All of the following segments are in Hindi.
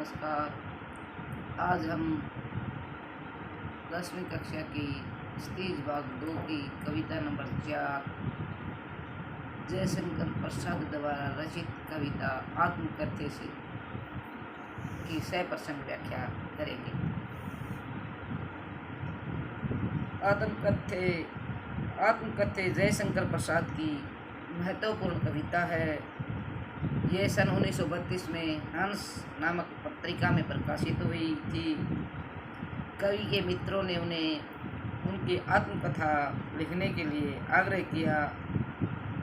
नमस्कार। आज हम 10वीं कक्षा की स्टेज भाग 2 की कविता नंबर 4 जयशंकर प्रसाद द्वारा रचित कविता आत्मकथ्य से की सप्रसंग व्याख्या करेंगे। आत्मकथ्य जयशंकर प्रसाद की महत्वपूर्ण कविता है। यह सन 1932 में हंस नामक पत्रिका में प्रकाशित हुई थी। कवि के मित्रों ने उन्हें उनकी आत्मकथा लिखने के लिए आग्रह किया।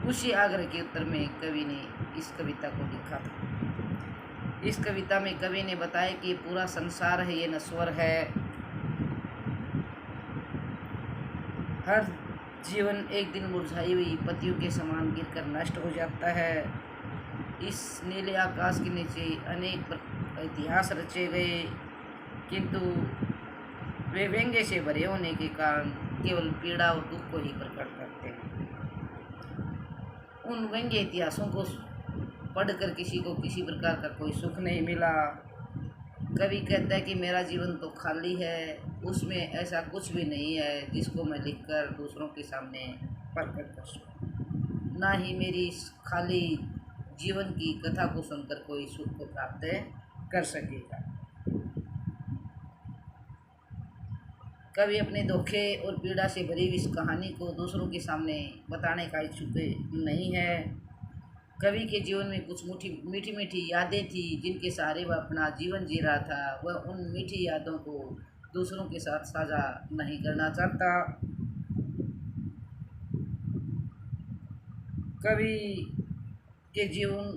उसी आग्रह के उत्तर में कवि ने इस कविता को लिखा था। इस कविता में कवि ने बताया कि ये पूरा संसार है, ये नश्वर है। हर जीवन एक दिन मुरझाई हुई पत्तियों के समान गिरकर नष्ट हो जाता है। इस नीले आकाश के नीचे अनेक इतिहास रचे गए, किंतु वे व्यंग्य से भरे होने के कारण केवल पीड़ा और दुख को ही प्रकट करते हैं। उन व्यंग्य इतिहासों को पढ़कर किसी को किसी प्रकार का कोई सुख नहीं मिला। कवि कहता है कि मेरा जीवन तो खाली है, उसमें ऐसा कुछ भी नहीं है जिसको मैं लिखकर दूसरों के सामने प्रकट कर सकूं। ना ही मेरी इस खाली जीवन की कथा को सुनकर कोई सुख को प्राप्त कर सकेगा। कवि अपने धोखे और पीड़ा से भरी इस कहानी को दूसरों के सामने बताने का इच्छुक नहीं है। कवि के जीवन में कुछ मीठी मीठी यादें थी जिनके सहारे वह अपना जीवन जी रहा था। वह उन मीठी यादों को दूसरों के साथ साझा नहीं करना चाहता।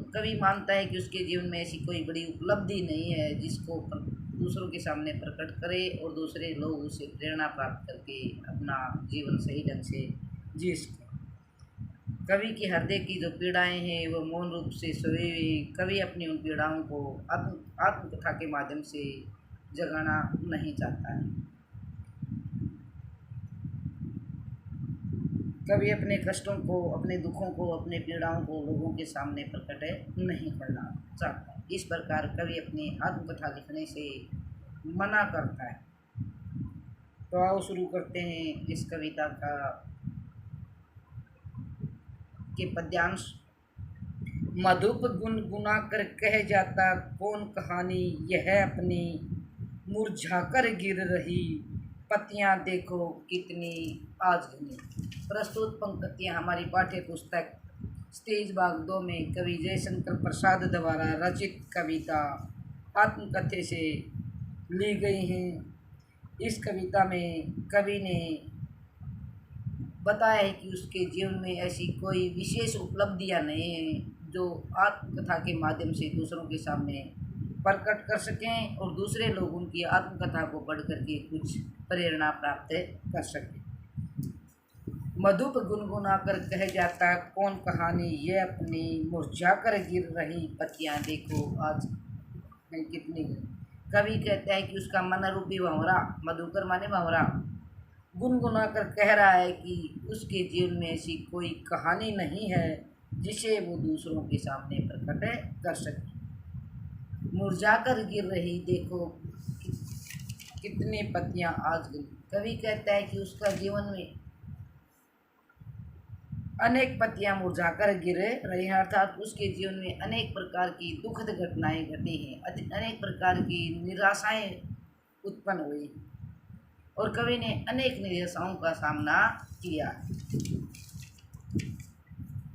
कवि मानता है कि उसके जीवन में ऐसी कोई बड़ी उपलब्धि नहीं है जिसको दूसरों के सामने प्रकट करे और दूसरे लोग उसे प्रेरणा प्राप्त करके अपना जीवन सही ढंग से जी सकें। कवि के हृदय की जो पीड़ाएं हैं वो मौन रूप से सोई हुई। कवि अपनी उन पीड़ाओं को आत्मकथा के माध्यम से जगाना नहीं चाहता है। कवि अपने कष्टों को, अपने दुखों को, अपने पीड़ाओं को लोगों के सामने प्रकट नहीं करना चाहता। इस प्रकार कवि अपनी आत्मकथा लिखने से मना करता है। तो आओ शुरू करते हैं इस कविता के पद्यांश। मधुप गुनगुना कर कह जाता कौन कहानी, यह अपनी मुरझा कर गिर रही पत्तियां देखो कितनी आज घनी। प्रस्तुत पंक्तियां हमारी पाठ्य पुस्तक स्टेज भाग 2 में कवि जयशंकर प्रसाद द्वारा रचित कविता आत्मकथ्य से ली गई हैं। इस कविता में कवि ने बताया है कि उसके जीवन में ऐसी कोई विशेष उपलब्धियां नहीं हैं जो आत्मकथा के माध्यम से दूसरों के सामने प्रकट कर सकें और दूसरे लोग उनकी आत्मकथा को पढ़ करके कुछ प्रेरणा प्राप्त कर सकें। मधुप गुनगुना कर कह जाता कौन कहानी, ये अपनी मुरझा कर गिर रही पत्तियां देखो आज कितनी। कवि कहता है कि उसका मन रूपी भंवरा, मधुकर माने भंवरा, गुनगुना कर कह रहा है कि उसके जीवन में ऐसी कोई कहानी नहीं है जिसे वो दूसरों के सामने प्रकट कर सके। मुरझा कर गिर रही देखो कितनी पत्तियां आज गिरी। कवि कहता है कि उसका जीवन में अनेक पत्तियां मुरझाकर गिर रही हैं, अर्थात उसके जीवन में अनेक प्रकार की दुखद घटनाएं घटी हैं, अनेक प्रकार की निराशाएं उत्पन्न हुई और कवि ने अनेक निराशाओं का सामना किया।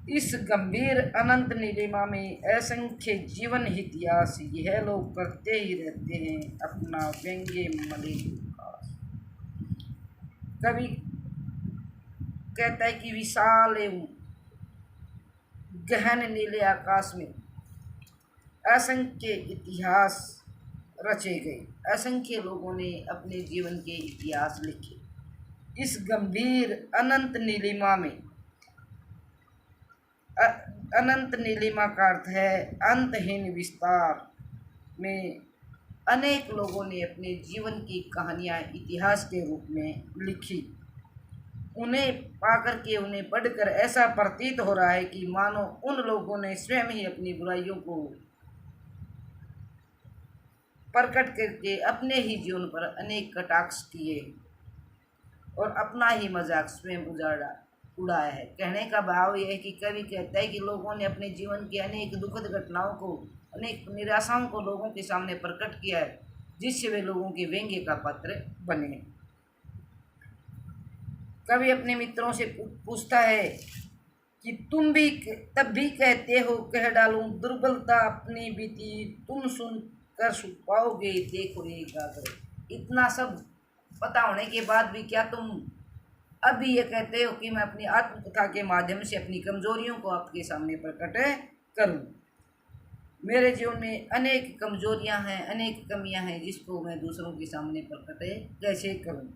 इस गंभीर अनंत नीलिमा में असंख्य जीवन इतिहास यह लोग करते ही रहते हैं अपना व्यंग्य मलिन विकास। कवि कहता है कि विशाल एवं गहन नीले आकाश में असंख्य इतिहास रचे गए। असंख्य लोगों ने अपने जीवन के इतिहास लिखे। इस गंभीर अनंत नीलिमा में, अनंत नीलिमा का अर्थ है अंतहीन विस्तार में अनेक लोगों ने अपने जीवन की कहानियाँ इतिहास के रूप में लिखी। उन्हें पाकर के, उन्हें पढ़कर ऐसा प्रतीत हो रहा है कि मानो उन लोगों ने स्वयं ही अपनी बुराइयों को प्रकट करके अपने ही जीवन पर अनेक कटाक्ष किए और अपना ही मजाक स्वयं उड़ाया है। कहने का भाव यह है कि कवि कहता है कि लोगों ने अपने जीवन की अनेक दुखद घटनाओं को, अनेक निराशाओं को लोगों के सामने प्रकट किया है, जिससे वे लोगों के व्यंग्य का पात्र बने। कवि अपने मित्रों से पूछता है कि तुम भी तब भी कहते हो, कह डालूं दुर्बलता अपनी बीती, तुम सुन कर सुख पाओगे, देखो ये गागर। इतना सब पता होने के बाद भी क्या तुम अब भी ये कहते हो कि मैं अपनी आत्मकथा के माध्यम से अपनी कमजोरियों को आपके सामने प्रकट करूं। मेरे जीवन में अनेक कमजोरियां हैं, अनेक कमियां हैं, जिसको मैं दूसरों के सामने प्रकट कैसे करूं।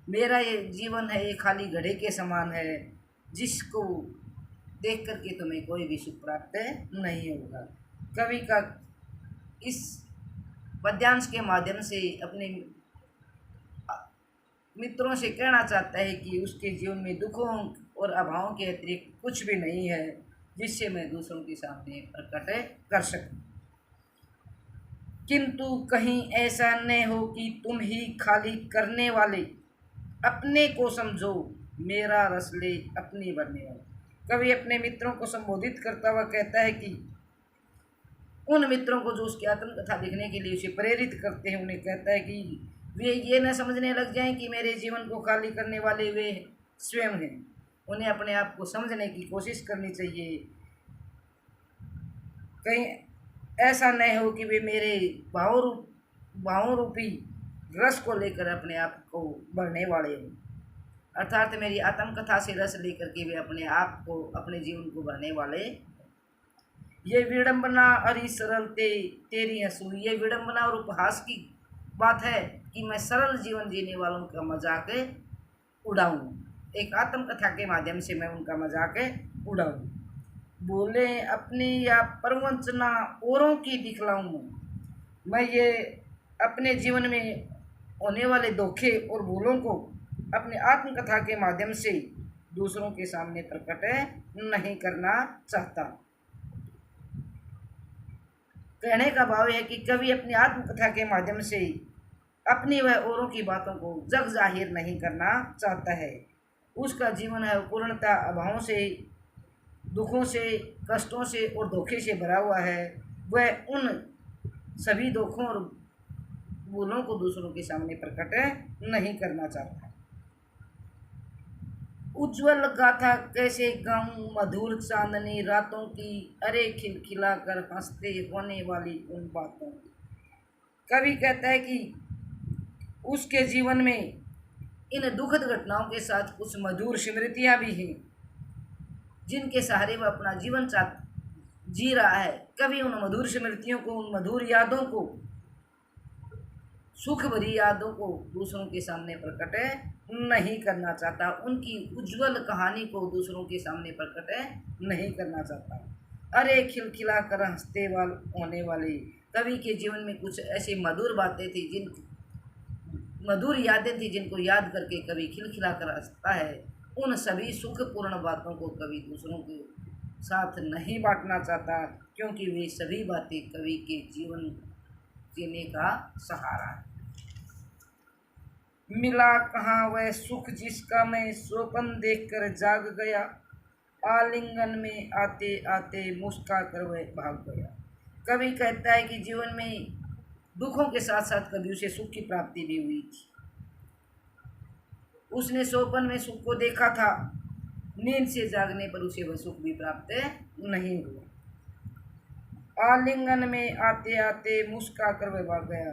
मेरा ये जीवन है, ये खाली घड़े के समान है, जिसको देख करके तुम्हें कोई भी सुख प्राप्त नहीं होगा। कवि का इस पद्यांश के माध्यम से अपने मित्रों से कहना चाहता है कि उसके जीवन में दुखों और अभावों के अतिरिक्त कुछ भी नहीं है, जिससे मैं दूसरों के सामने प्रकट कर सकूं। किंतु कहीं ऐसा न हो कि तुम ही खाली करने वाले अपने को समझो, मेरा रस ले अपनी भरने वाले। कवि अपने मित्रों को संबोधित करता हुआ कहता है कि उन मित्रों को जो उसकी आत्मकथा लिखने के लिए उसे प्रेरित करते हैं, उन्हें कहता है कि वे ये न समझने लग जाएं कि मेरे जीवन को खाली करने वाले वे स्वयं हैं। उन्हें अपने आप को समझने की कोशिश करनी चाहिए। कहीं ऐसा न हो कि वे मेरे भावों रूपी रस को लेकर अपने आप को बढ़ने वाले हों, अर्थात मेरी आत्मकथा से रस लेकर के वे अपने आप को, अपने जीवन को बढ़ने वाले। ये विडंबना अरि सरल तेरी हंसू, ये विडंबना और उपहास की बात है कि मैं सरल जीवन जीने वालों का मजाक उड़ाऊं, एक आत्मकथा के माध्यम से मैं उनका मजाक उड़ाऊं। बोले अपनी या प्रवंचना औरों की दिखलाऊं, मैं ये अपने जीवन में होने वाले धोखे और भूलों को अपने आत्मकथा के माध्यम से दूसरों के सामने प्रकट नहीं करना चाहता। कहने का भाव है कि कवि अपनी आत्मकथा के माध्यम से अपनी व औरों की बातों को जग जाहिर नहीं करना चाहता है। उसका जीवन है पूर्णतः अभावों से, दुखों से, कष्टों से और धोखे से भरा हुआ है। वह उन सभी धोखों और भूलों को दूसरों के सामने प्रकट नहीं करना चाहता। उज्ज्वल गाथा कैसे गाऊं मधुर चांदनी रातों की, अरे खिलखिला कर हंसते होने वाली उन बातों की। कवि कहता है कि उसके जीवन में इन दुखद घटनाओं के साथ कुछ मधुर स्मृतियां भी हैं, जिनके सहारे वह अपना जीवन जी रहा है। कवि उन मधुर स्मृतियों को, उन मधुर यादों को, सुख भरी यादों को दूसरों के सामने प्रकट नहीं करना चाहता। उनकी उज्जवल कहानी को दूसरों के सामने प्रकट नहीं करना चाहता। अरे खिलखिला कर हंसते होने वाले। कवि के जीवन में कुछ ऐसी मधुर बातें थी, मधुर यादें थी, जिनको याद करके कवि खिलखिला कर हंसता है। उन सभी सुखपूर्ण बातों को कवि दूसरों के साथ नहीं बांटना चाहता, क्योंकि वे सभी बातें कवि के जीवन जीने का सहारा है। मिला कहाँ वह सुख जिसका मैं स्वप्न देखकर जाग गया, आलिंगन में आते आते मुस्का कर वह भाग गया। कवि कहता है कि जीवन में दुखों के साथ साथ कभी उसे सुख की प्राप्ति भी हुई थी। उसने स्वप्न में सुख को देखा था, नींद से जागने पर उसे वह सुख भी प्राप्त नहीं हुआ। आलिंगन में आते आते मुस्का कर वह भाग गया।